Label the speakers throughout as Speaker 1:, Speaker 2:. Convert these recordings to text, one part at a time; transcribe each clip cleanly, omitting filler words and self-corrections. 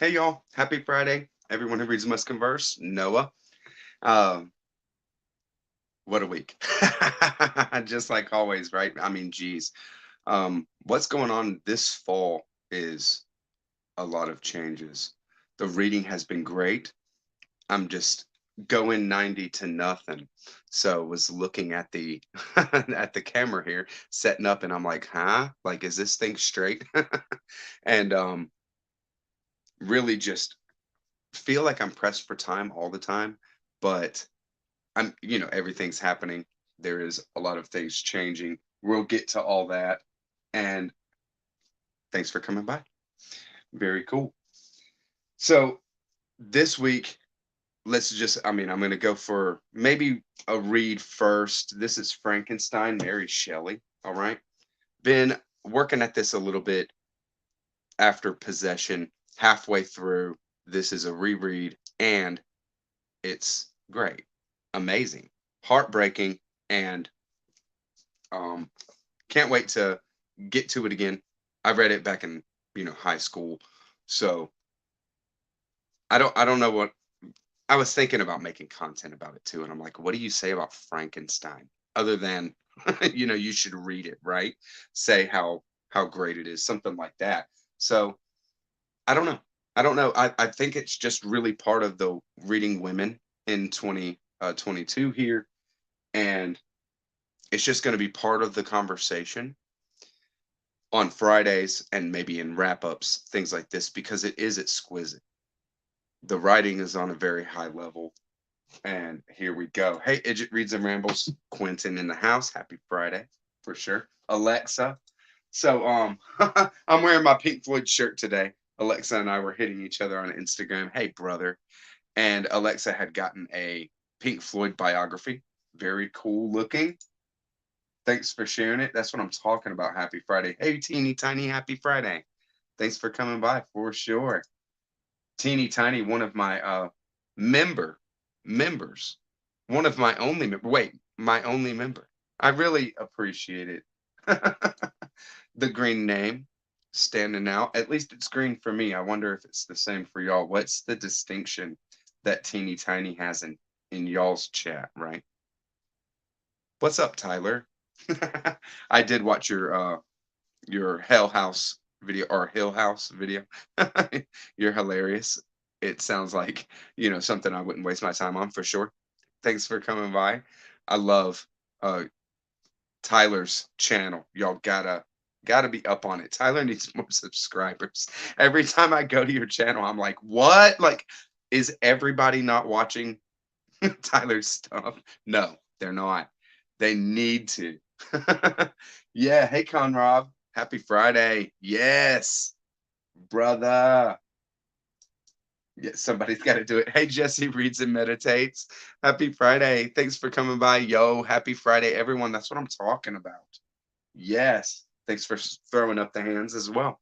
Speaker 1: Hey y'all, happy Friday. Everyone who reads must converse. Noah. Um, what a week. Just like always, right? I mean, geez. What's going on this fall is a lot of changes. The reading has been great. I'm just going 90 to nothing. So was looking at the at the camera here, setting up, and I'm like, huh? Like, is this thing straight? And really just feel like I'm pressed for time all the time, but everything's happening. There is a lot of things changing. We'll get to all that. And thanks for coming by. Very cool. So this week, I'm going to go for maybe a read first. This is Frankenstein, Mary Shelley. All right. Been working at this a little bit after Possession, halfway through. This is a reread, and it's great, amazing, heartbreaking, and um, can't wait to get to it again. I read it back in high school, so I don't know what I was thinking about making content about it too, and I'm like, what do you say about Frankenstein other than you should read it, right? Say how great it is, something like that. So I don't know. I don't know. I think it's just really part of the reading women in 2022 here, and it's just going to be part of the conversation on Fridays and maybe in wrap ups, things like this, because it is exquisite. The writing is on a very high level. And here we go. Hey, Idget Reads and Rambles, Quintin in the house. Happy Friday for sure. Alexa. So I'm wearing my Pink Floyd shirt today. Alexa and I were hitting each other on Instagram. Hey, brother. And Alexa had gotten a Pink Floyd biography. Very cool looking. Thanks for sharing it. That's what I'm talking about. Happy Friday. Hey, teeny tiny happy Friday. Thanks for coming by for sure. Teeny tiny, one of my member members. One of my only wait, my only member. I really appreciate it. The green name standing out. At least it's green for me. I wonder if it's the same for y'all. What's the distinction that teeny tiny has in y'all's chat, right? What's up, Tyler? I did watch your Hell House video or Hill House video. You're hilarious. It sounds like, something I wouldn't waste my time on for sure. Thanks for coming by. I love uh Tyler's channel. Y'all gotta be up on it. Tyler needs more subscribers. Every time I go to your channel, I'm like, what? Like, is everybody not watching Tyler's stuff? No, they're not. They need to. Yeah. Hey, Conrad. Happy Friday. Yes, brother. Yeah, somebody's got to do it. Hey, Jesse reads and meditates. Happy Friday. Thanks for coming by. Yo, happy Friday, everyone. That's what I'm talking about. Yes. Thanks for throwing up the hands as well.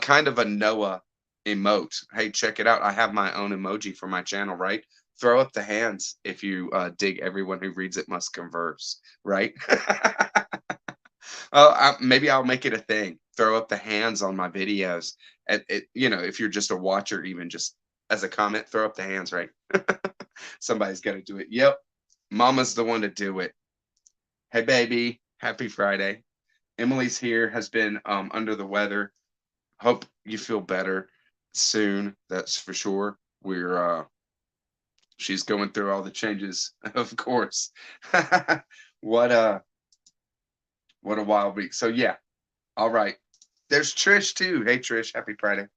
Speaker 1: Kind of a Noah emote. Hey, check it out. I have my own emoji for my channel, right? Throw up the hands if you dig everyone who reads it must converse, right? Maybe I'll make it a thing. Throw up the hands on my videos. If you're just a watcher, even just as a comment, throw up the hands, right? Somebody's got to do it. Yep. Mama's the one to do it. Hey, baby. Happy Friday. Emily's here, has been under the weather. Hope you feel better soon. That's for sure. She's going through all the changes, of course. what a what a wild week. So yeah, all right. There's Trish too. Hey Trish, happy Friday.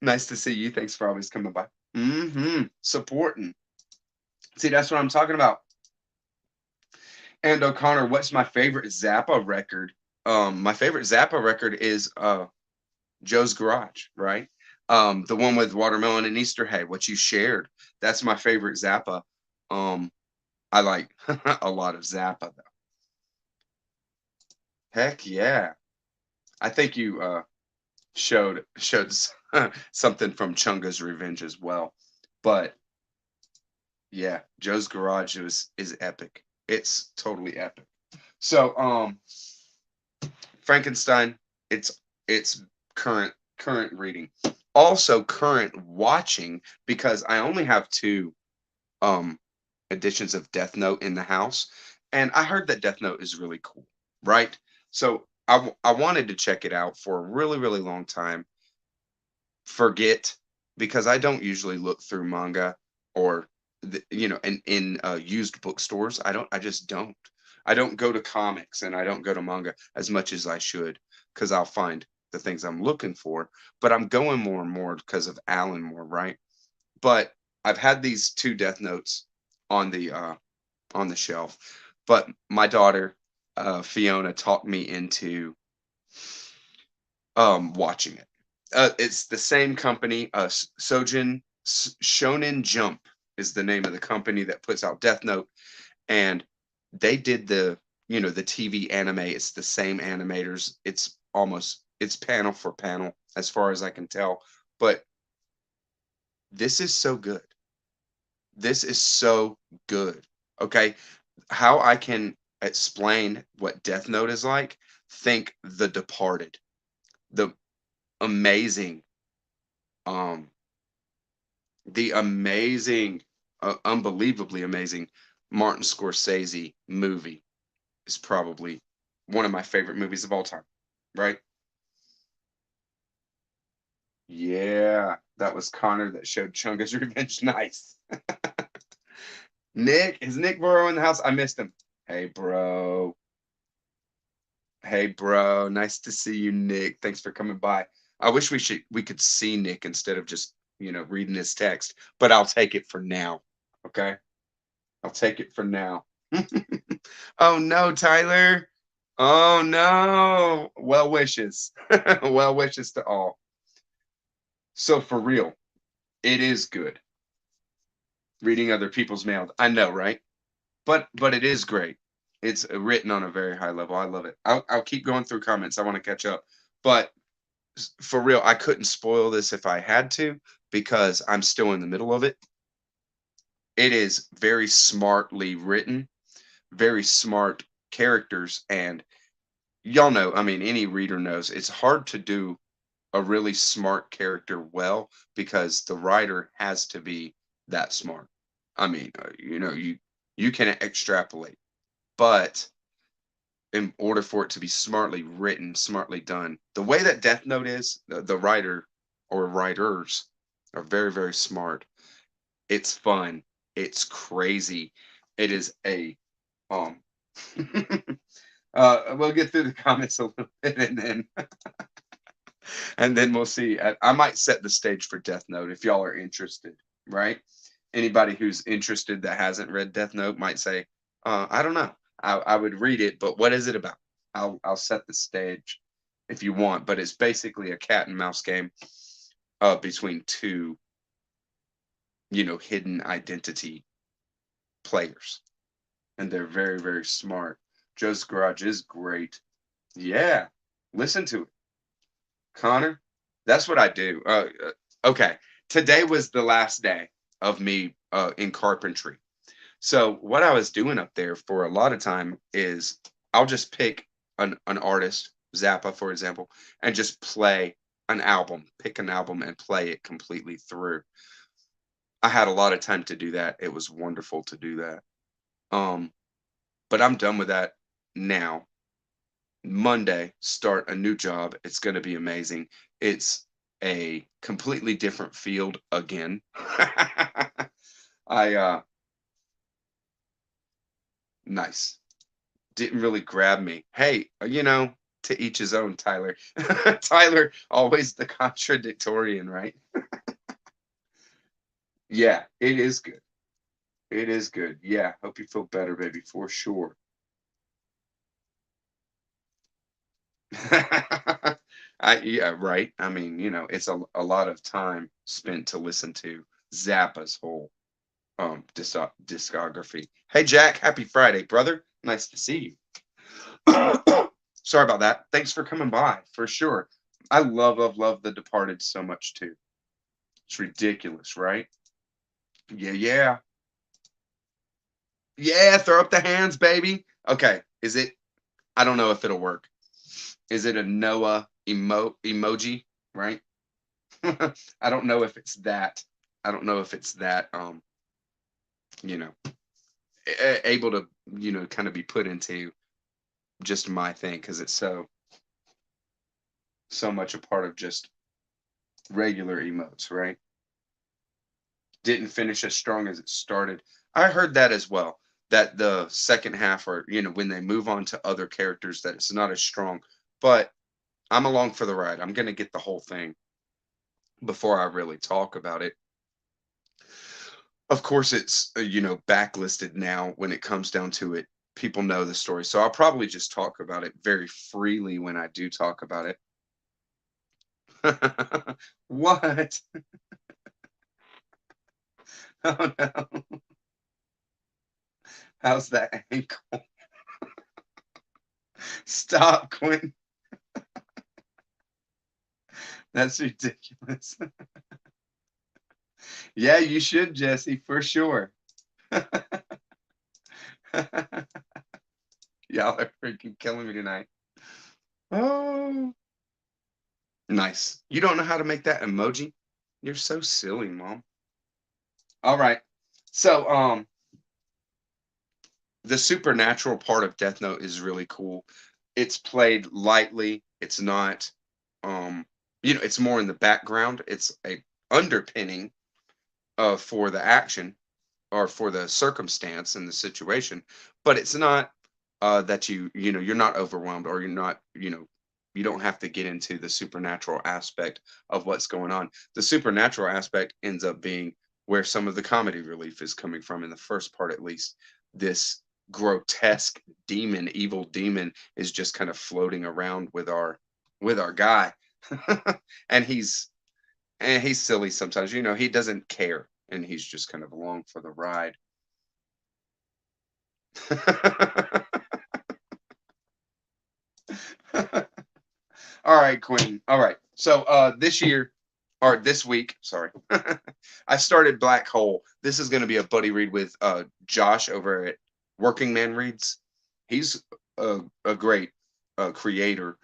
Speaker 1: Nice to see you. Thanks for always coming by. Supporting. See, that's what I'm talking about. And O'Connor, what's my favorite Zappa record? My favorite Zappa record is Joe's Garage, right? The one with Watermelon and Easter Hay, what you shared. That's my favorite Zappa. Um, I like a lot of Zappa though. Heck yeah. I think you showed something from Chunga's Revenge as well. But yeah, Joe's Garage is epic. It's totally epic. So Frankenstein, it's current reading. also current watching because I only have two um editions of Death Note in the house, and I heard that Death Note is really cool, right? So I wanted to check it out for a really really long time. Forget because I don't usually look through manga or in used bookstores. I just don't. I don't go to comics and I don't go to manga as much as I should because I'll find the things I'm looking for. But I'm going more and more because of Alan Moore, right? But I've had these two Death Notes on the shelf. But my daughter, Fiona, talked me into watching it. It's the same company, Shonen Jump is the name of the company that puts out Death Note, and they did the TV anime. It's the same animators. It's panel for panel as far as I can tell, but this is so good. This is so good. Okay, how I can explain what Death Note is like? Think The Departed, the amazing um the amazing, unbelievably amazing Martin Scorsese movie is probably one of my favorite movies of all time, right? Yeah, that was Connor that showed Chunga's Revenge. Nice. Nick, is Nick Burrow in the house? I missed him. Hey, bro. Hey, bro. Nice to see you, Nick. Thanks for coming by. I wish we could see Nick instead of just reading his text, but I'll take it for now. Okay. I'll take it for now. Oh no, Tyler. Oh no. Well wishes. Well wishes to all. So for real, it is good reading other people's mail. I know, right? But it is great. It's written on a very high level. I love it. I'll keep going through comments. I want to catch up. But for real, I couldn't spoil this if I had to because I'm still in the middle of it. It is very smartly written, very smart characters, and y'all know, I mean, any reader knows it's hard to do a really smart character well because the writer has to be that smart. I mean, you can extrapolate, but in order for it to be smartly written, smartly done, the way that Death Note is, the writer or writers are very, very smart. It's fun. It's crazy. It is a um. We'll get through the comments a little bit, and then we'll see. I might set the stage for Death Note if y'all are interested, right? Anybody who's interested that hasn't read Death Note might say, I don't know. I would read it, but what is it about? I'll set the stage if you want, but it's basically a cat and mouse game between two, hidden identity players, and they're very, very smart. Joe's Garage is great. Yeah, listen to it. Connor, that's what I do. Okay, today was the last day of me in carpentry. So what I was doing up there for a lot of time is I'll just pick an artist, Zappa, for example, and just play an album, pick an album and play it completely through. I had a lot of time to do that. It was wonderful to do that. Um, but I'm done with that now. Monday, start a new job. It's going to be amazing. It's a completely different field again. I Nice. Didn't really grab me. Hey, to each his own, Tyler. Tyler, always the contradictorian, right? Yeah, it is good. It is good. Yeah, hope you feel better, baby, for sure. Yeah, right. I mean, it's a lot of time spent to listen to Zappa's whole discography. Hey Jack, happy Friday, brother. Nice to see you. Sorry about that. Thanks for coming by, for sure. I love The Departed so much too. It's ridiculous, right? Yeah, yeah. Yeah, throw up the hands, baby. Okay, is it I don't know if it'll work. Is it a Noah emoji, right? I don't know if it's that. I don't know if it's that. You know, able to kind of be put into just my thing because it's so much a part of just regular emotes, right? Didn't finish as strong as it started. I heard that as well. That the second half, or when they move on to other characters, that it's not as strong. But I'm along for the ride. I'm gonna get the whole thing before I really talk about it. Of course, it's backlisted now when it comes down to it. People know the story, so I'll probably just talk about it very freely when I do talk about it. What? Oh no! How's that ankle? Stop, Quinn. That's ridiculous. Yeah, you should, Jesse, for sure. Y'all are freaking killing me tonight. Oh, nice. You don't know how to make that emoji? You're so silly, Mom. All right. So, the supernatural part of Death Note is really cool. It's played lightly. It's not, um, it's more in the background. It's a underpinning for the action or for the circumstance and the situation, but it's not that you're not overwhelmed, or you're not you don't have to get into the supernatural aspect of what's going on. The supernatural aspect ends up being where some of the comedy relief is coming from in the first part, at least. This grotesque demon, evil demon, is just kind of floating around with our guy. and he's silly sometimes. He doesn't care, and he's just kind of along for the ride. All right, Queen. All right. So this year, or this week, sorry, I started Black Hole. This is going to be a buddy read with Josh over at Working Man Reads. He's a great creator.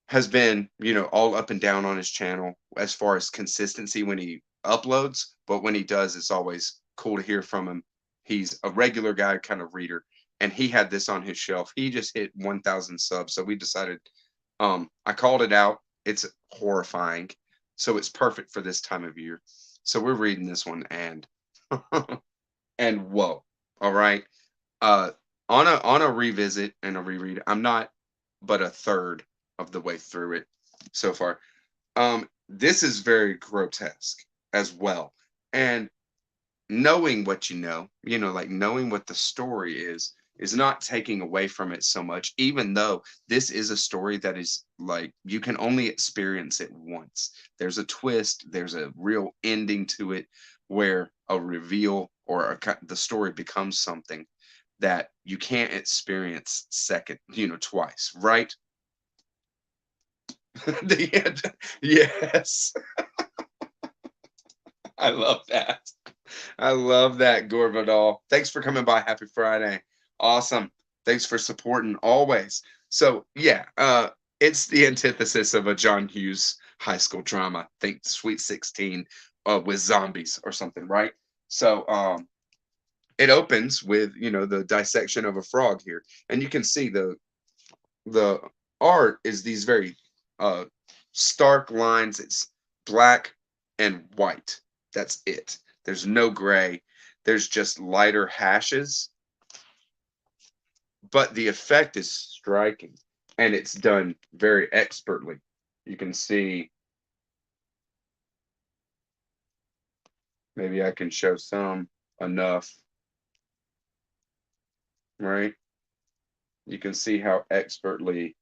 Speaker 1: Has been, all up and down on his channel as far as consistency when he uploads, but when he does, it's always cool to hear from him. He's a regular guy kind of reader, and he had this on his shelf. He just hit 1,000 subs, so we decided. I called it out. It's horrifying, so it's perfect for this time of year. So we're reading this one, and and whoa, all right. Uh, on a revisit and a reread, I'm not but a third of the way through it so far. This is very grotesque as well, and knowing what like knowing what the story is not taking away from it so much, even though this is a story that is like you can only experience it once. There's a twist, there's a real ending to it where a reveal or the story becomes something that you can't experience second, twice, right? The end. Yes, I love that. I love that, Gorvadol. Thanks for coming by. Happy Friday. Awesome. Thanks for supporting always. So yeah, it's the antithesis of a John Hughes high school drama. Think Sweet 16 with zombies or something, right? So it opens with the dissection of a frog here, and you can see the art is these very uh stark lines. It's black and white. That's it. There's no gray. There's just lighter hashes, but the effect is striking, and it's done very expertly. You can see, maybe I can show some enough, right? You can see how expertly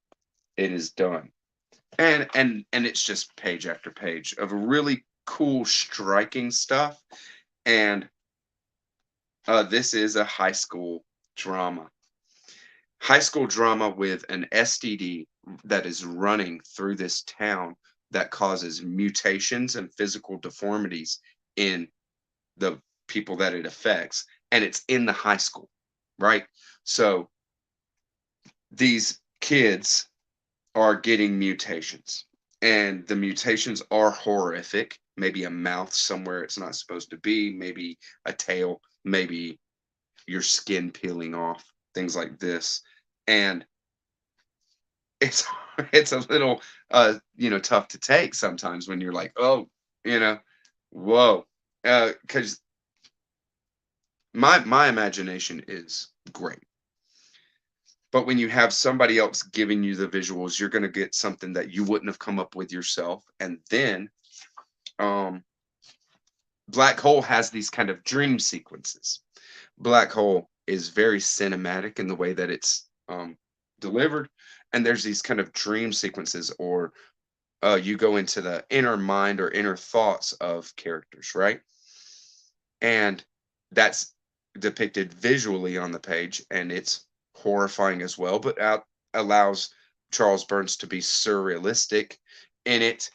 Speaker 1: it is done. And it's just page after page of really cool, striking stuff. And this is a high school drama with an STD that is running through this town that causes mutations and physical deformities in the people that it affects, and it's in the high school, right? So these kids are getting mutations, and the mutations are horrific. Maybe a mouth somewhere it's not supposed to be, maybe a tail, maybe your skin peeling off, things like this. And it's it's a little tough to take sometimes when you're like, oh, you know, whoa. Because my imagination is great. But when you have somebody else giving you the visuals, you're going to get something that you wouldn't have come up with yourself. And then um Black Hole has these kind of dream sequences. Black Hole is very cinematic in the way that it's delivered, and there's these kind of dream sequences, or you go into the inner mind or inner thoughts of characters, right? And that's depicted visually on the page, and it's horrifying as well, but allows Charles Burns to be surrealistic in it.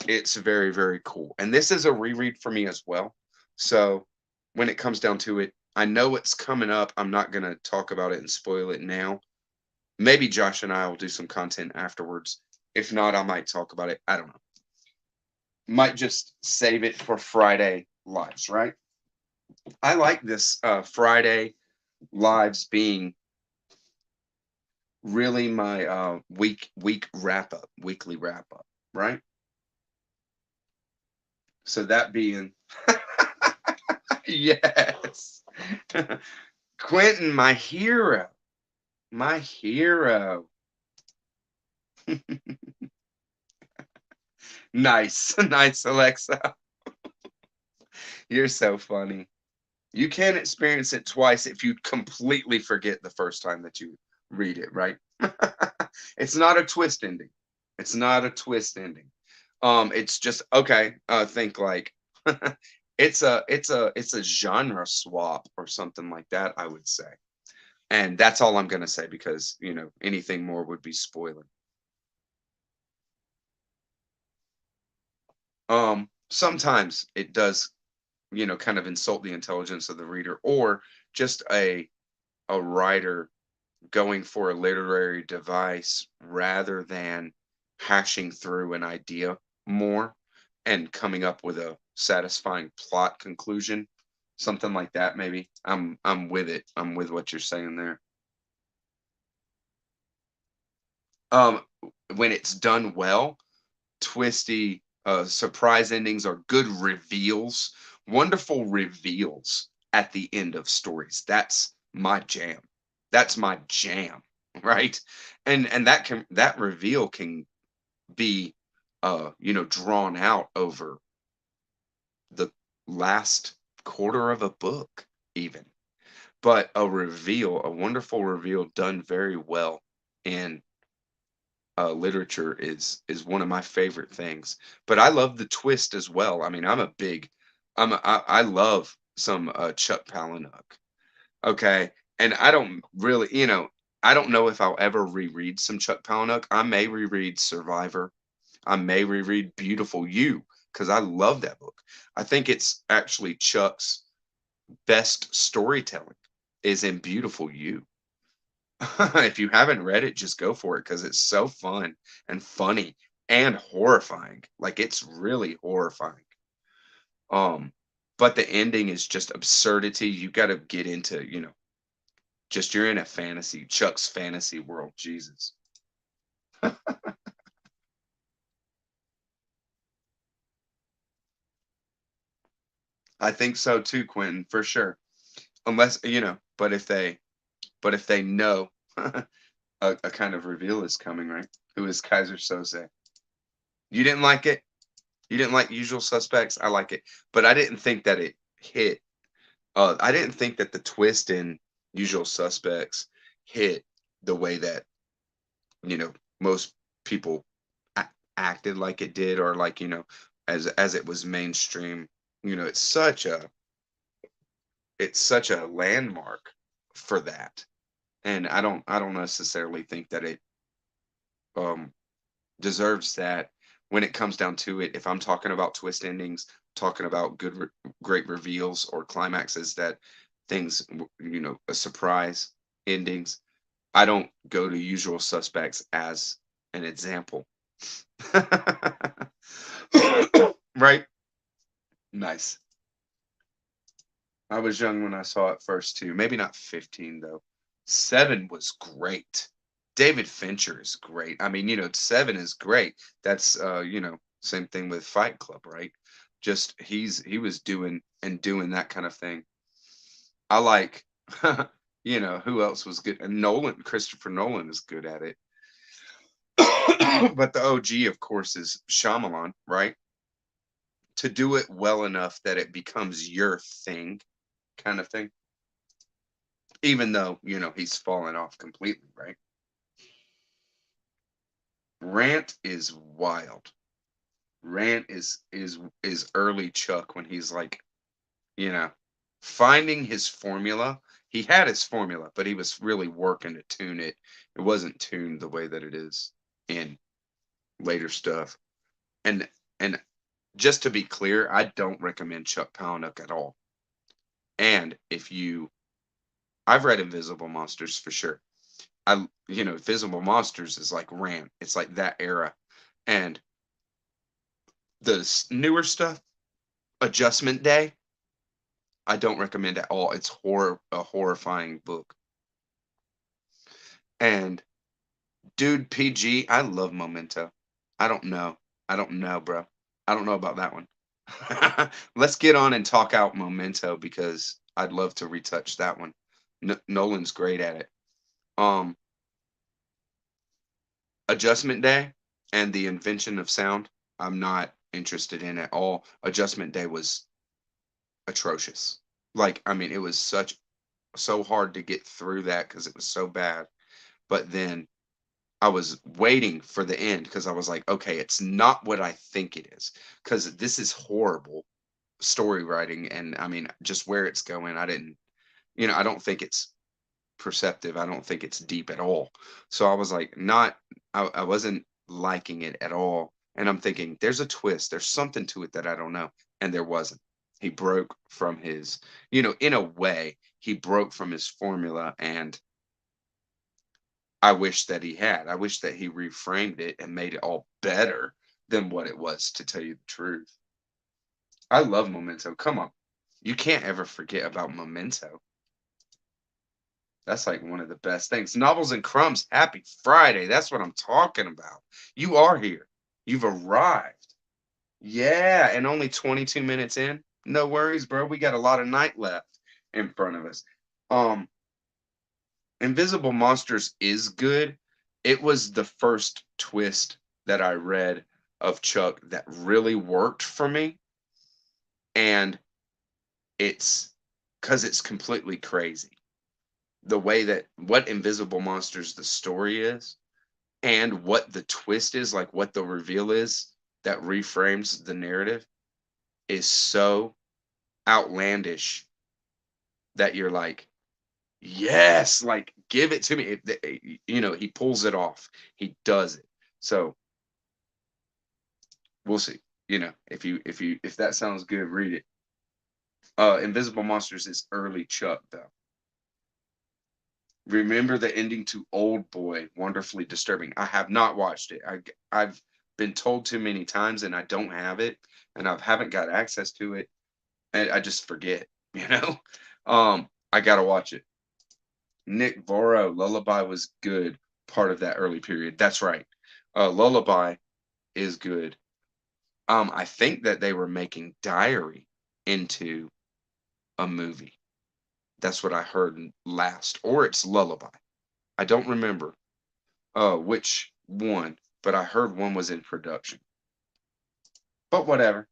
Speaker 1: It's very, very cool, and this is a reread for me as well. So when it comes down to it, I know it's coming up. I'm not going to talk about it and spoil it now. Maybe Josh and I will do some content afterwards. If not, I might talk about it. I don't know. Might just save it for Friday lives, right? I like this Friday lives being really my weekly wrap up, right? So that being yes, Quintin, my hero, my hero. Nice, nice, Alexa. You're so funny. You can experience it twice if you completely forget the first time that you read it, right? It's not a twist ending. It's not a twist ending. It's just okay. Think like it's a genre swap or something like that, I would say. And that's all I'm gonna say because anything more would be spoiling. Sometimes it does, kind of insult the intelligence of the reader, or just a writer going for a literary device rather than hashing through an idea more and coming up with a satisfying plot conclusion, something like that. Maybe I'm with it. I'm with what you're saying there. um when it's done well, twisty surprise endings or good reveals, wonderful reveals at the end of stories. That's my jam. That's my jam, right? And that reveal can be drawn out over the last quarter of a book even. But a wonderful reveal done very well in literature is one of my favorite things. But I love the twist as well. I mean, I love some Chuck Palahniuk. Okay, and I don't really, I don't know if I'll ever reread some Chuck Palahniuk. I may reread Survivor. I may reread Beautiful You because I love that book. I think it's actually Chuck's best storytelling is in Beautiful You. If you haven't read it, just go for it because it's so fun and funny and horrifying. Like it's really horrifying. Um, but the ending is just absurdity. You got to get into, just you're in a fantasy, Chuck's fantasy world. Jesus. I think so too, Quentin, for sure. Unless, but if they know a kind of reveal is coming, right? Who is Kaiser Soze? You didn't like it? You didn't like Usual Suspects? I like it. But I didn't think that it hit. I didn't think that the twist in Usual Suspects hit the way that, most people acted like it did, or like, as it was mainstream. It's such a landmark for that. And I don't necessarily think that it um deserves that when it comes down to it. If I'm talking about twist endings, talking about great reveals or climaxes that things, a surprise endings, I don't go to Usual Suspects as an example. Right? Nice. I was young when I saw it first too. Maybe not 15 though. 7 was great. David Fincher is great. I mean, 7 is great. That's same thing with Fight Club, right? Just he was doing that kind of thing. I like who else was good? And Christopher Nolan is good at it. But the OG, of course, is Shyamalan, right? To do it well enough that it becomes your thing, kind of thing. Even though, he's fallen off completely, right? Rant is wild. Rant is early Chuck when he's like, you know, finding his formula. He had his formula, but he was really working to tune it. It wasn't tuned the way that it is in later stuff. And and just to be clear, I don't recommend Chuck Palahniuk at all. And if you I've read Invisible Monsters for sure. Visible Monsters is like Rant. It's like that era. And the newer stuff, Adjustment Day, I don't recommend at all. It's a horrifying book. And dude, PG, I love Memento. I don't know. I don't know, bro. I don't know about that one. Let's get on and talk out Memento because I'd love to retouch that one. Nolan's great at it. Um, Adjustment Day and the invention of sound, I'm not interested in at all. Adjustment Day was atrocious. Like, I mean, it was so hard to get through that because it was so bad. But then I was waiting for the end because I was like, okay, it's not what I think it is because this is horrible story writing. And I mean, just where it's going, I don't think it's perceptive. I don't think it's deep at all. So I was like, I wasn't liking it at all. And I'm thinking, there's a twist. There's something to it that I don't know. And there wasn't. He broke from in a way, he broke from his formula. And I wish that he had. I wish that he reframed it and made it all better than what it was, to tell you the truth. I love Memento. Come on. You can't ever forget about Memento. That's like one of the best things. Novels and Crumbs, happy Friday. That's what I'm talking about. You are here. You've arrived. Yeah, and only 22 minutes in. No worries, bro. We got a lot of night left in front of us. Um, Invisible Monsters is good. It was the first twist that I read of Chuck that really worked for me. And it's because it's completely crazy. The way that what Invisible Monsters, the story is, and what the twist is, like what the reveal is that reframes the narrative, is so outlandish that you're like, yes, like give it to me. He pulls it off. He does it. So we'll see. If that sounds good, read it. Invisible Monsters is early Chuck though. Remember the ending to Old Boy, wonderfully disturbing. I have not watched it. I've been told too many times, and I don't have it, and I haven't got access to it, and I just forget. You know, I gotta watch it. Nick Voro, Lullaby was good. Part of that early period. That's right. Lullaby is good. I think that they were making Diary into a movie. That's what I heard last, or it's Lullaby. I don't remember which one, but I heard one was in production. But whatever.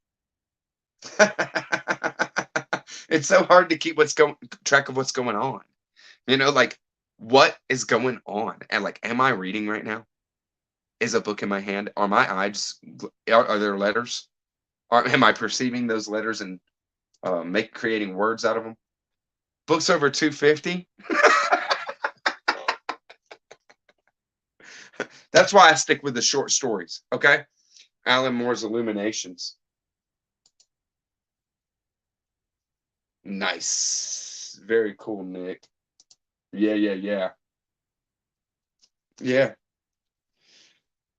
Speaker 1: It's so hard to keep what's going track of what's going on. Like what is going on? And like, am I reading right now? Is a book in my hand? Are my eyes are there letters? Am I perceiving those letters and make creating words out of them? Books over 250? That's why I stick with the short stories. Okay. Alan Moore's Illuminations. Nice. Very cool, Nick. Yeah, yeah, yeah. Yeah.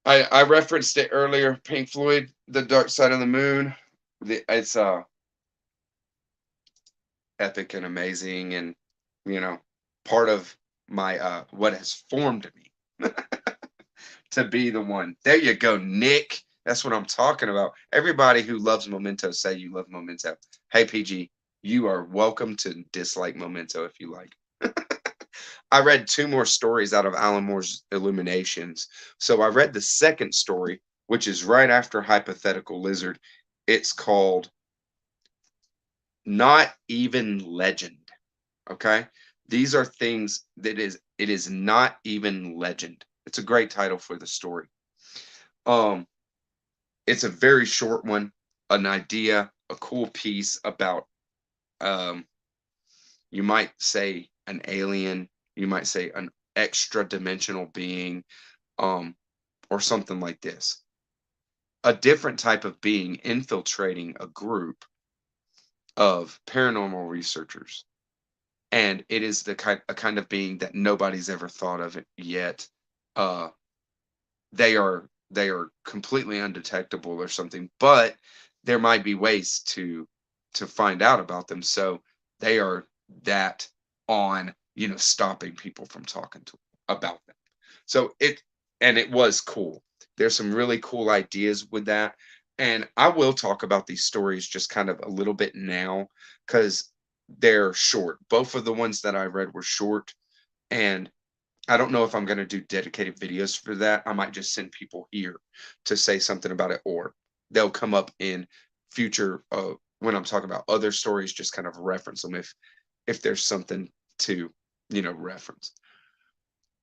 Speaker 1: I referenced it earlier. Pink Floyd, The Dark Side of the Moon. It's epic and amazing, and you know, part of my what has formed me to be the one. There you go, Nick. That's what I'm talking about. Everybody who loves Memento, say you love Memento. Hey, PG, you are welcome to dislike Memento if you like. I read two more stories out of Alan Moore's Illuminations. So I read the second story, which is right after Hypothetical Lizard. It's called Not Even Legend. Okay? These are things that it is not even legend. It's a great title for the story. Um it's a very short one, an idea, a cool piece about um you might say an alien, you might say an extra dimensional being, um, or something like this. A different type of being infiltrating a group of paranormal researchers. And it is a kind of being that nobody's ever thought of it yet. Uh, they are completely undetectable or something, but there might be ways to find out about them. So they are that on, stopping people from talking to about them. So it was cool. There's some really cool ideas with that. And I will talk about these stories just kind of a little bit now because they're short. Both of the ones that I read were short, and I don't know if I'm going to do dedicated videos for that. I might just send people here to say something about it, or they'll come up in future when I'm talking about other stories, just kind of reference them if there's something to, reference.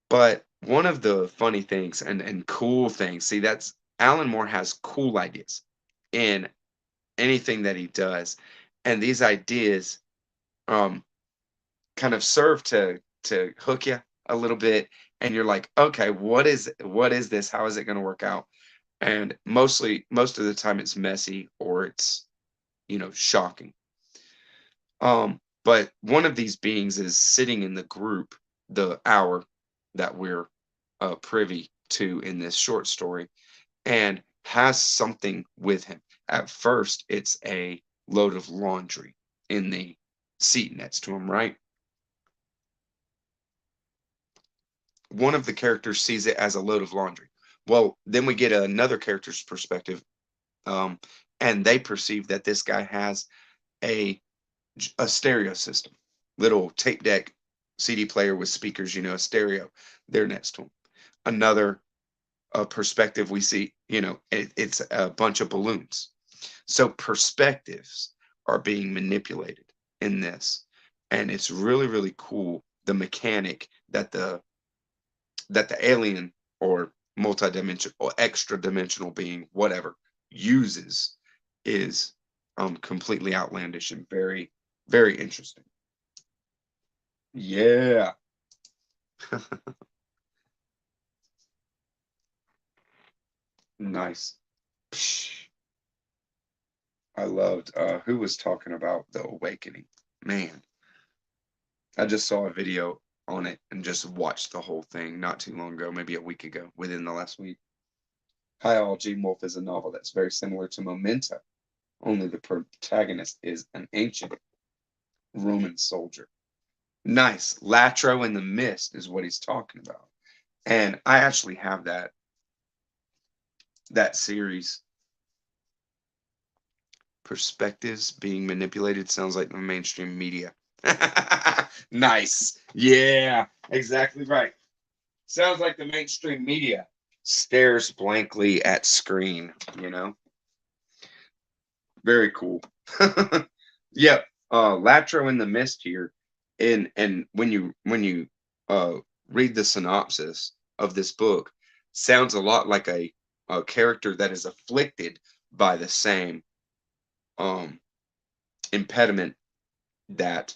Speaker 1: But one of the funny things and cool things, see, that's Alan Moore has cool ideas in anything that he does. And these ideas um kind of serve to hook you a little bit, and you're like, okay, what is this, how is it going to work out? And most of the time it's messy, or it's shocking. But one of these beings is sitting in the group, the hour that we're privy to in this short story, and has something with him. At first it's a load of laundry in the seat next to him, right? One of the characters sees it as a load of laundry. Well, then we get another character's perspective, um, and they perceive that this guy has a a stereo system, little tape deck, CD player with speakers, a stereo. There next to him. Another perspective we see, it's a bunch of balloons. So perspectives are being manipulated in this, and it's really really cool. The mechanic that the alien or multidimensional or extra dimensional being, whatever, uses is completely outlandish and very, very interesting. Yeah. Nice. Psh, I loved who was talking about the awakening. Man, I just saw a video on it and just watched the whole thing not too long ago, maybe a week ago, within the last week. Hi, all. Gene Wolfe is a novel that's very similar to Memento, only the protagonist is an ancient Roman soldier. Nice. Latro in the Mist is what he's talking about. And I actually have that series. Perspectives being manipulated sounds like the mainstream media. Nice. Yeah, exactly right. Sounds like the mainstream media stares blankly at screen, you know? Very cool. Yep. Latro in the Mist here. And when you uh read the synopsis of this book, sounds a lot like a character that is afflicted by the same um impediment that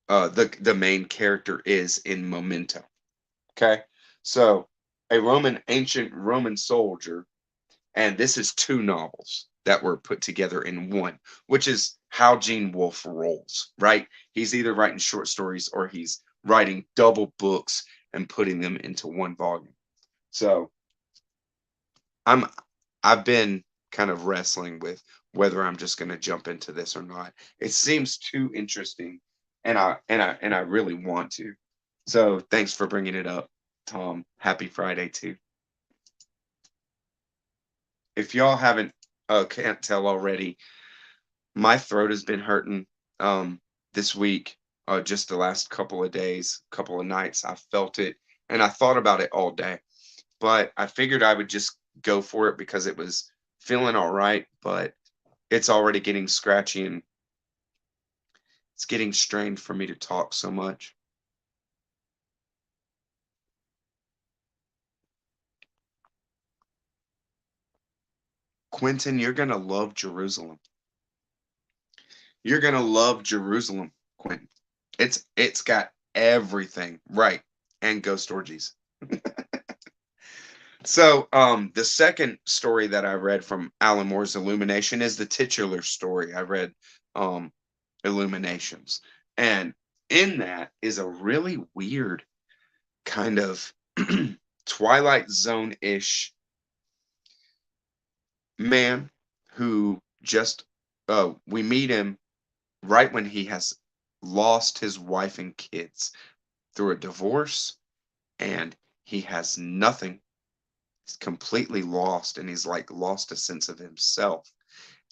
Speaker 1: the main character is in Memento. Okay. So a ancient Roman soldier, and this is two novels that were put together in one, which is how Gene Wolfe rolls, right? He's either writing short stories or he's writing double books and putting them into one volume. So I'm I've been kind of wrestling with whether I'm just going to jump into this or not. It seems too interesting, and I really want to. So thanks for bringing it up, Tom. Happy Friday too. If y'all haven't can't tell already, my throat has been hurting this week. Just the last couple of days, couple of nights, I felt it, and I thought about it all day. But I figured I would just go for it because it was feeling all right. But it's already getting scratchy and it's getting strained for me to talk so much. Quintin, you're gonna love Jerusalem. You're gonna love Jerusalem, Quentin. It's got everything right, and ghost orgies. So, the second story that I read from Alan Moore's Illumination is the titular story. I read um, Illuminations, and in that is a really weird kind of Twilight Zone ish man who just we meet him right when he has lost his wife and kids through a divorce, and he has nothing. He's completely lost, and he's like lost a sense of himself,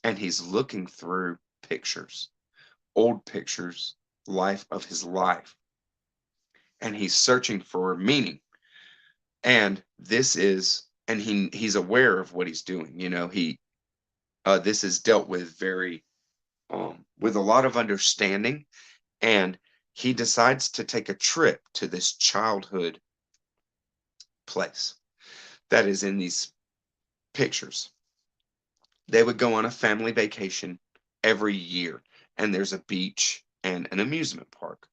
Speaker 1: and he's looking through pictures, old pictures, life of his life, and he's searching for meaning. And this is and he's aware of what he's doing. He this is dealt with very with a lot of understanding, and he decides to take a trip to this childhood place that is in these pictures. They would go on a family vacation every year, and there's a beach and an amusement park.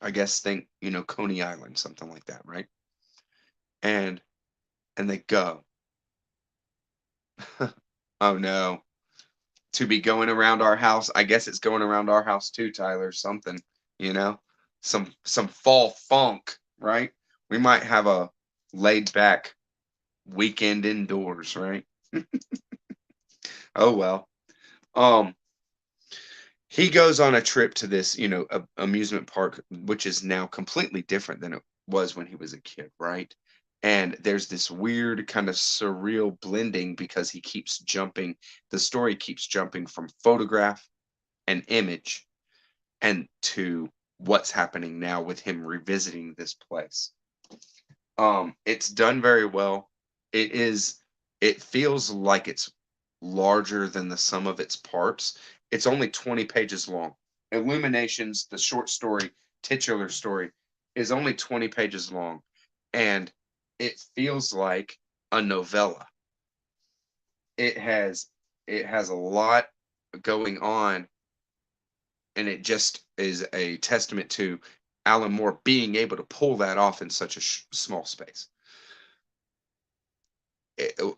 Speaker 1: I guess think, Coney Island, something like that, right? And they go, oh no, to be going around our house. I guess it's going around our house too, Tyler. Something, you know, some fall funk, right? We might have a laid back weekend indoors, right? Oh well. Um, he goes on a trip to this, amusement park, which is now completely different than it was when he was a kid, right? And there's this weird kind of surreal blending because he keeps jumping. The story keeps jumping from photograph and image and to what's happening now with him revisiting this place. It's done very well. It is it feels like it's larger than the sum of its parts. It's only 20 pages long. Illuminations, the short story, titular story, is only 20 pages long, and it feels like a novella. It has a lot going on, and it just is a testament to Alan Moore being able to pull that off in such a small space.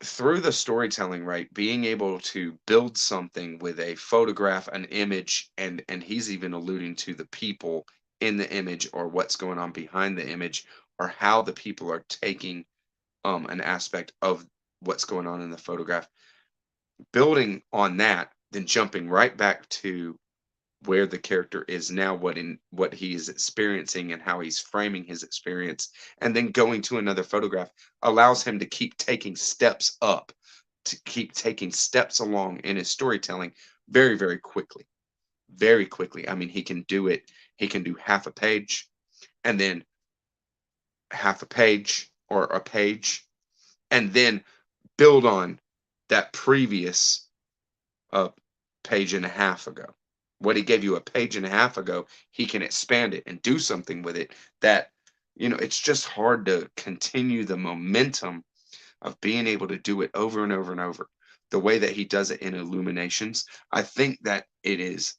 Speaker 1: Through the storytelling, right, being able to build something with a photograph, an image, and he's even alluding to the people in the image or what's going on behind the image or how the people are taking an aspect of what's going on in the photograph, building on that, then jumping right back to where the character is now, what he is experiencing and how he's framing his experience, and then going to another photograph allows him to keep taking steps up, to keep taking steps along in his storytelling very, very quickly. Very quickly. I mean, he can do it. He can do half a page and then half a page or a page and then build on that previous a page and a half ago. What he gave you a page and a half ago, he can expand it and do something with it that, it's just hard to continue the momentum of being able to do it over and over and over. The way that he does it in Illuminations, I think that it is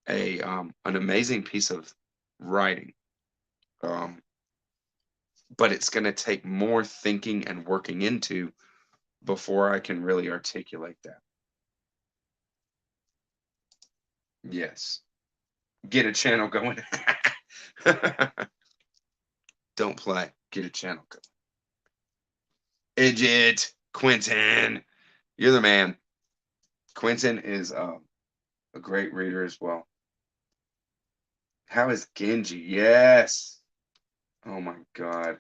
Speaker 1: a an amazing piece of writing. Um, but it's going to take more thinking and working into before I can really articulate that. Yes. Get a channel going. Don't play. Get a channel going. Idjit, Quintin, you're the man. Quintin is a great reader as well. How is Genji? Yes. Oh my God.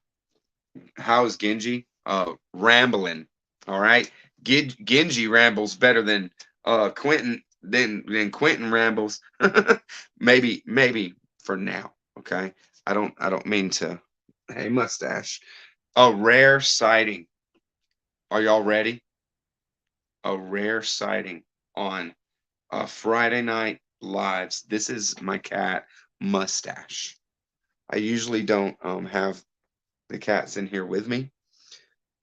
Speaker 1: How is Genji? Rambling. All right. Genji rambles better than Quentin than Quentin rambles. maybe for now. Okay. I don't mean to. Hey, mustache. A rare sighting. Are y'all ready? A rare sighting on Friday night lives. This is my cat Mustache. I usually don't have the cats in here with me,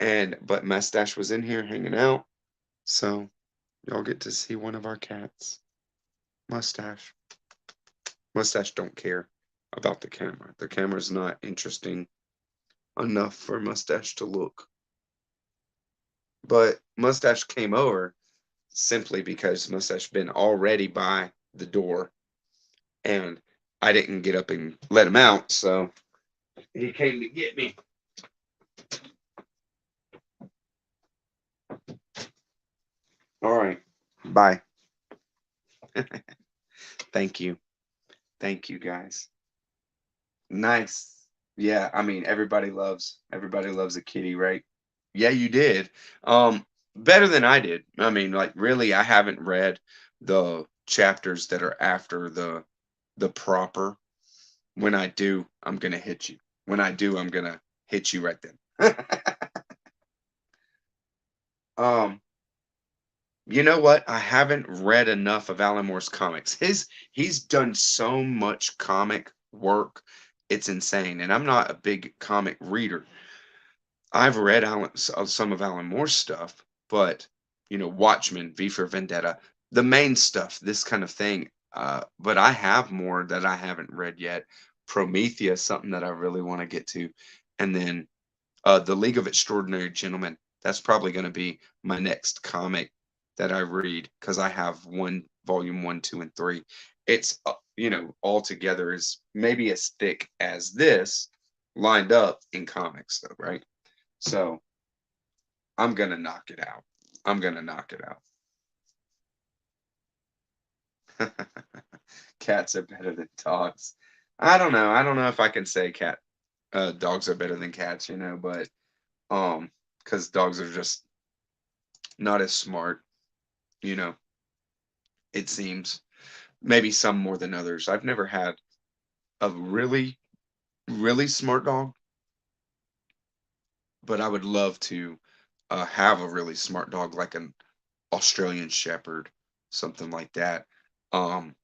Speaker 1: and but Mustache was in here hanging out, so y'all get to see one of our cats, Mustache. Mustache don't care about the camera. The camera's not interesting enough for Mustache to look. But Mustache came over simply because Mustache been already by the door, and I didn't get up and let him out, so he came to get me. All right. Bye. Thank you. Thank you guys. Nice. Yeah, I mean everybody loves a kitty, right? Yeah, you did. Better than I did. I mean, like really I haven't read the chapters that are after the proper. When I do, I'm going to hit you. When I do, I'm going to hit you right then. um You know what? I haven't read enough of Alan Moore's comics. He's done so much comic work. It's insane. And I'm not a big comic reader. I've read some of Alan Moore's stuff, but Watchmen, V for Vendetta, the main stuff, this kind of thing. But I have more that I haven't read yet. Prometheus, something that I really want to get to, and then the League of Extraordinary Gentlemen. That's probably going to be my next comic that I read because I have volume one, two, and three. It's all together is maybe as thick as this lined up in comics, though, right? So I'm gonna knock it out. I'm gonna knock it out. Cats are better than dogs. I don't know. I don't know if I can say dogs are better than cats, but because dogs are just not as smart, you know, it seems. Maybe some more than others. I've never had a really, really smart dog, but I would love to have a really smart dog like an Australian Shepherd, something like that. Um,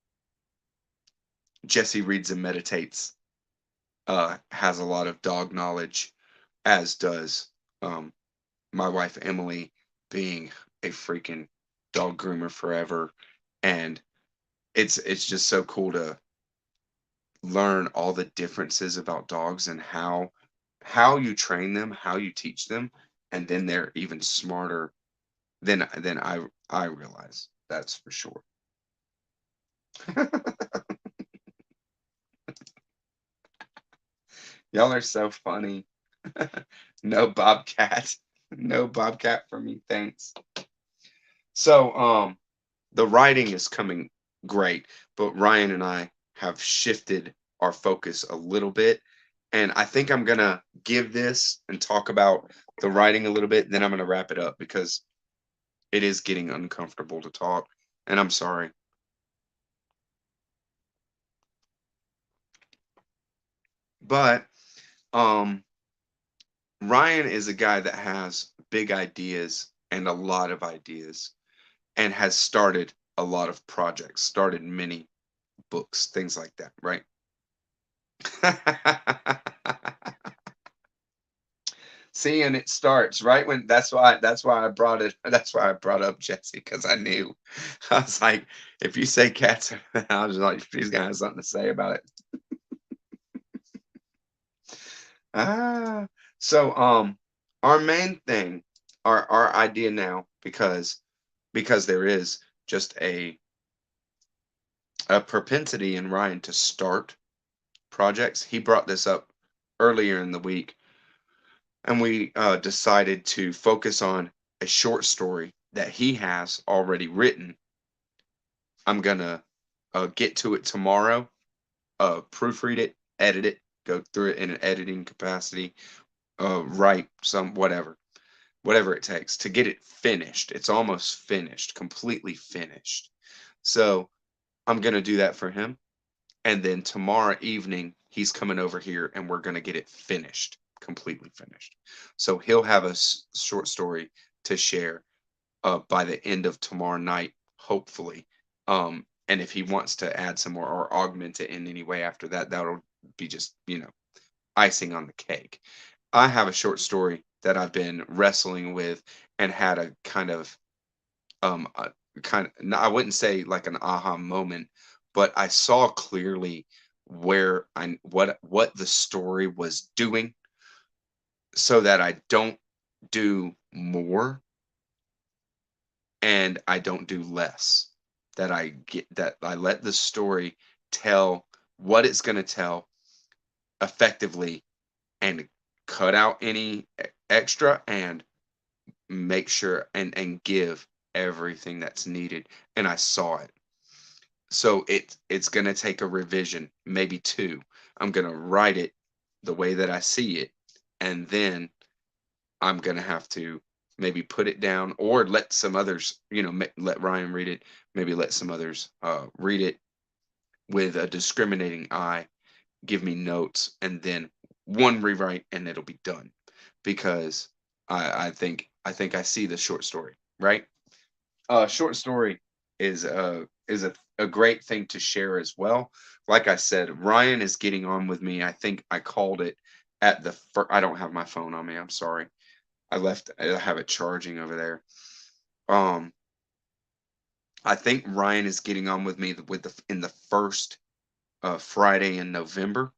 Speaker 1: Jesse reads and meditates, has a lot of dog knowledge, as does um, my wife Emily, being a freaking dog groomer forever, and it's just so cool to learn all the differences about dogs and how you train them, how you teach them, and then they're even smarter than I realize. That's for sure. Y'all are so funny. No bobcat. No bobcat for me, thanks. So, the writing is coming great, but Ryan and I have shifted our focus a little bit. And I think I'm going to give this and talk about the writing a little bit. Then I'm going to wrap it up because it is getting uncomfortable to talk. And I'm sorry. But um, Ryan is a guy that has big ideas and a lot of ideas and has started a lot of projects, started many books, things like that, right? See, and it starts right when that's why I brought it. That's why I brought up Jesse because I knew. I was like, if you say cats, I was like, she's gonna have something to say about it. Ah, so our main thing, our idea now, because there is just a propensity in Ryan to start projects. He brought this up earlier in the week. and we decided to focus on a short story that he has already written. I'm gonna get to it tomorrow, proofread it, edit it, go through it in an editing capacity, write some whatever it takes to get it finished. It's almost finished, completely finished. So I'm gonna do that for him, and then tomorrow evening he's coming over here, and we're gonna get it finished, completely finished. So he'll have a short story to share by the end of tomorrow night, hopefully. And if he wants to add some more or augment it in any way after that, that'll be just, icing on the cake. I have a short story that I've been wrestling with and had a a I wouldn't say like an aha moment, but I saw clearly where I what the story was doing so that I don't do more and I don't do less. That I let the story tell what it's going to tell effectively and cut out any extra and make sure and give everything that's needed. And I saw it. So it's going to take a revision, maybe two. I'm going to write it the way that I see it, and then I'm gonna have to maybe put it down or let some others, let Ryan read it. Maybe let some others read it with a discriminating eye, give me notes, and then one rewrite, and it'll be done. Because I think I see the short story, right? Short story is a great thing to share as well. Like I said, Ryan is getting on with me. I think I called it at the I don't have my phone on me. I'm sorry. I have it charging over there. Um, I think Ryan is getting on with me with in the first Friday in November.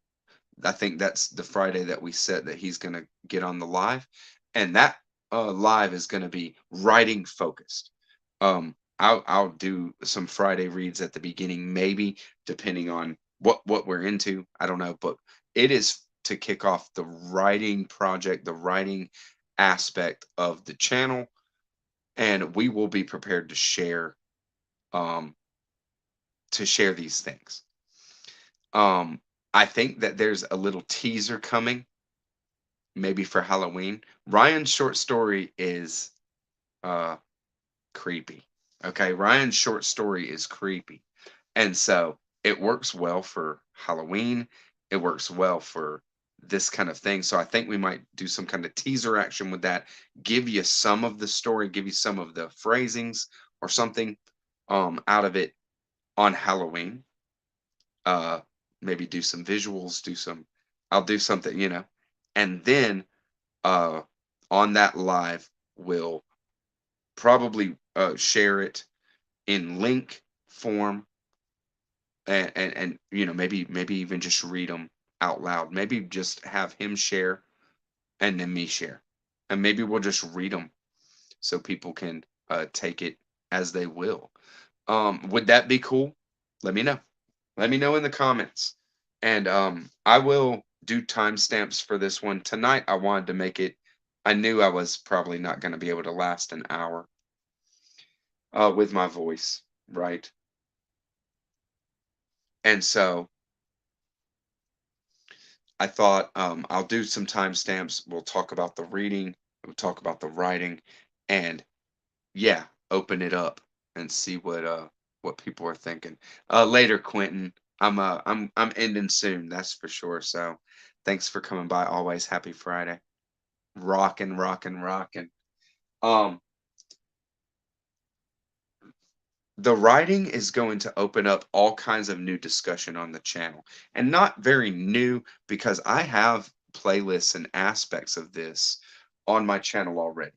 Speaker 1: I think that's the Friday that we said that he's going to get on the live, and that live is going to be writing focused. I'll do some Friday reads at the beginning, maybe depending on what we're into. I don't know, but it is to kick off the writing project, the writing aspect of the channel, and we will be prepared um to share these things. Um, I think that there's a little teaser coming, maybe for Halloween. Ryan's short story is uh creepy. Okay, Ryan's short story is creepy. And so it works well for Halloween. It works well for this kind of thing. So I think we might do some kind of teaser action with that, give you some of the story, give you some of the phrasings or something out of it on Halloween. Uh Maybe do some visuals, do some I'll do something, And then uh on that live we'll probably share it in link form, and maybe even just read them out loud, maybe just have him share and then me share, and maybe we'll just read them so people can take it as they will. Would that be cool? Let me know in the comments, and I will do timestamps for this one tonight. I wanted to make it, I knew I was probably not going to be able to last an hour with my voice, right? And so I thought I'll do some timestamps. We'll talk about the reading, we'll talk about the writing, and yeah, open it up and see what people are thinking. Later, Quintin. I'm ending soon, that's for sure. So thanks for coming by. Always happy Friday. Rockin', rockin', rockin'. Um, the writing is going to open up all kinds of new discussion on the channel, and not very new because I have playlists and aspects of this on my channel already.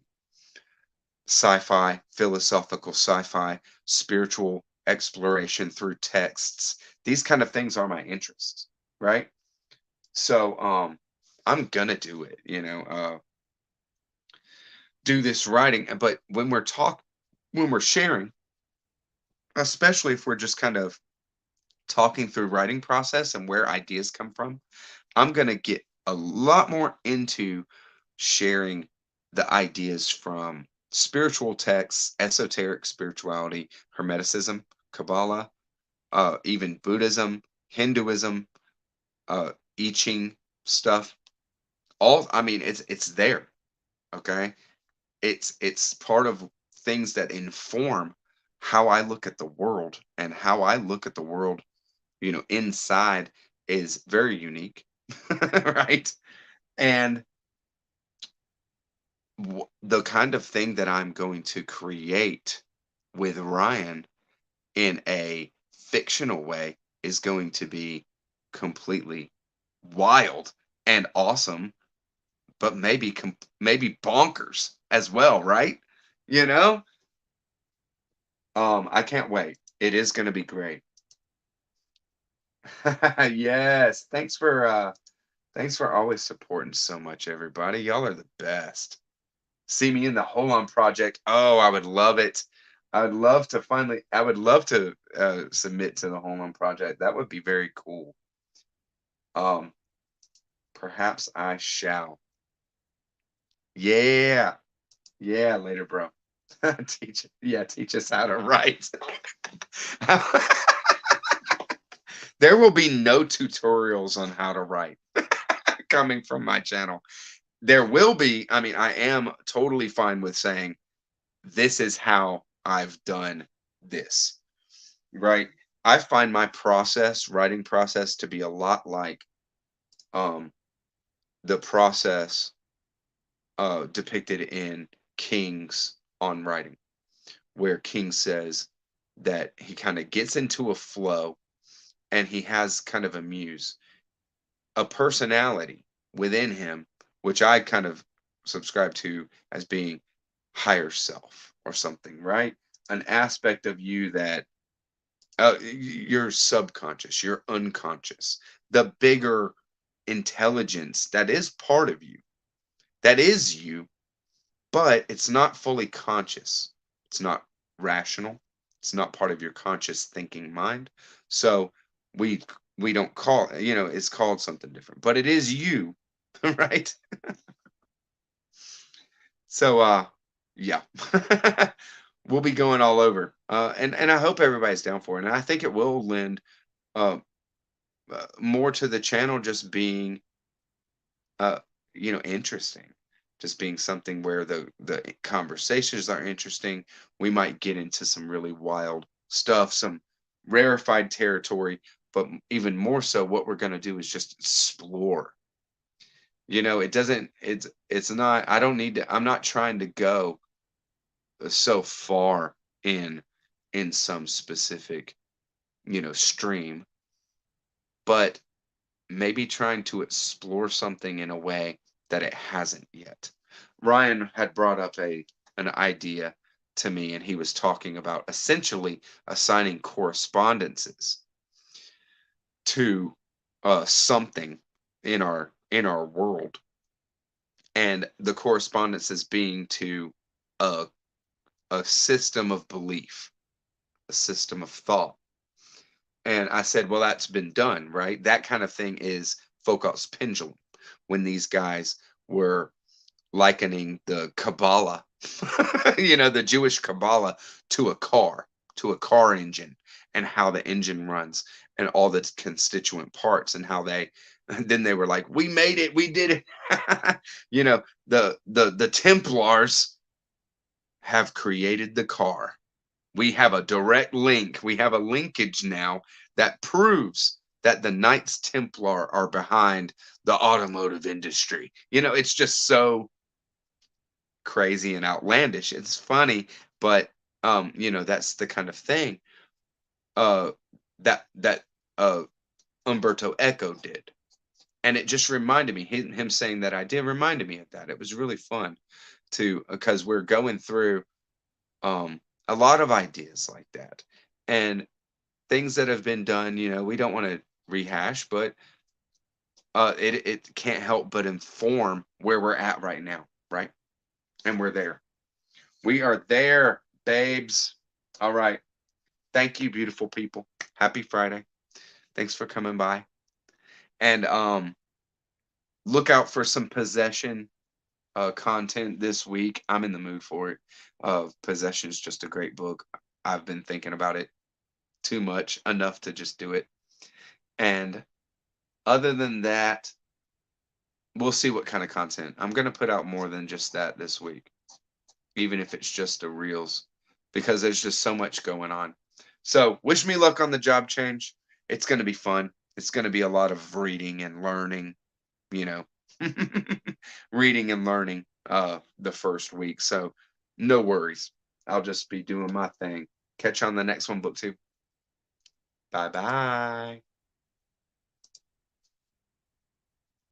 Speaker 1: Sci-fi, philosophical sci-fi, spiritual exploration through texts, these kind of things are my interests, right? So I'm gonna do it, do this writing. But when we're sharing, especially if we're just kind of talking through writing process and where ideas come from, I'm going to get a lot more into sharing the ideas from spiritual texts, esoteric spirituality, Hermeticism, Kabbalah, even Buddhism, Hinduism, uh, I Ching stuff. All I mean, it's there. Okay, it's part of things that inform how I look at the world, and how I look at the world, inside is very unique, right? And the kind of thing that I'm going to create with Ryan in a fictional way is going to be completely wild and awesome, but maybe bonkers as well, right? You know? I can't wait. It is going to be great. Yes. Thanks for always supporting so much, everybody. Y'all are the best. See me in the Hold On project. Oh, I would love it. I would love to submit to the Hold On project. That would be very cool. Um, Perhaps I shall. Yeah. Yeah, later, bro. Teach us how to write. There will be no tutorials on how to write coming from my channel. There will be, I mean, I am totally fine with saying this is how I've done this, right? I find my writing process, to be a lot like um the process depicted in King's on writing, where King says that he kind of gets into a flow, and he has kind of a muse, a personality within him, which I kind of subscribe to as being higher self or something, right? An aspect of you that your subconscious, your unconscious, the bigger intelligence that is part of you, that is you, but it's not fully conscious. It's not rational. It's not part of your conscious thinking mind. So we we don't call, it's called something different, but it is you, right? So yeah. We'll be going all over. And I hope everybody's down for it. And I think it will lend uh, more to the channel just being uh interesting, just being something where the conversations are interesting. We might get into some really wild stuff, some rarefied territory, but even more so, what we're going to do is just explore. It doesn't it's not, I don't need to, I'm not trying to go so far in some specific, stream, but maybe trying to explore something in a way that it hasn't yet. Ryan had brought up an idea to me, and he was talking about essentially assigning correspondences to something in our world, and the correspondences being to a a system of belief, a system of thought. And I said, well, that's been done, right? That kind of thing is Foucault's pendulum, when these guys were likening the Kabbalah, the Jewish Kabbalah, to a car engine, and how the engine runs, and all the constituent parts, and how then they were like, we made it, we did it. The Templars have created the car. We have a direct link. We have a linkage now that proves that the Knights Templar are behind the automotive industry. It's just so crazy and outlandish. It's funny, but that's the kind of thing uh that Umberto Eco did. And it just reminded me, him saying that idea reminded me of that. It was really fun to, because we're going through a lot of ideas like that, and things that have been done. We don't want to rehash, but it can't help but inform where we're at right now, right? And we're there. We are there, babes. All right. Thank you, beautiful people. Happy Friday. Thanks for coming by. And look out for some possession content this week. I'm in the mood for it. Possession's just a great book. I've been thinking about it too much, enough to just do it. And other than that, we'll see what kind of content. I'm gonna put out more than just that this week, even if it's just the reels, because there's just so much going on. So wish me luck on the job change. It's gonna be fun. It's gonna be a lot of reading and learning, you know. Reading and learning the first week. So no worries. I'll just be doing my thing. Catch you on the next one, book two. Bye bye.